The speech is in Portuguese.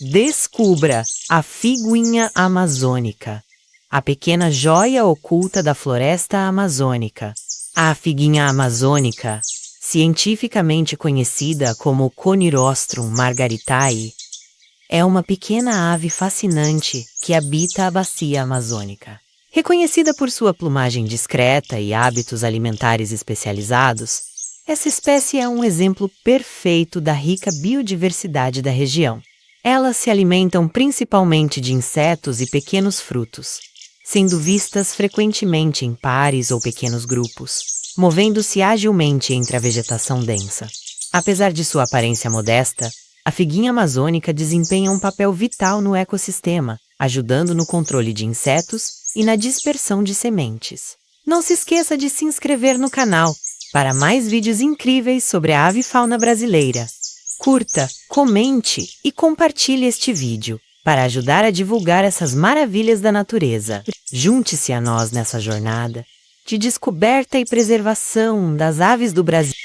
Descubra a figuinha-amazônica, a pequena joia oculta da floresta amazônica. A figuinha-amazônica, cientificamente conhecida como Conirostrum margaritae, é uma pequena ave fascinante que habita a bacia amazônica. Reconhecida por sua plumagem discreta e hábitos alimentares especializados, essa espécie é um exemplo perfeito da rica biodiversidade da região. Elas se alimentam principalmente de insetos e pequenos frutos, sendo vistas frequentemente em pares ou pequenos grupos, movendo-se agilmente entre a vegetação densa. Apesar de sua aparência modesta, a figuinha amazônica desempenha um papel vital no ecossistema, ajudando no controle de insetos e na dispersão de sementes. Não se esqueça de se inscrever no canal para mais vídeos incríveis sobre a avifauna brasileira. Curta, comente e compartilhe este vídeo para ajudar a divulgar essas maravilhas da natureza. Junte-se a nós nessa jornada de descoberta e preservação das aves do Brasil.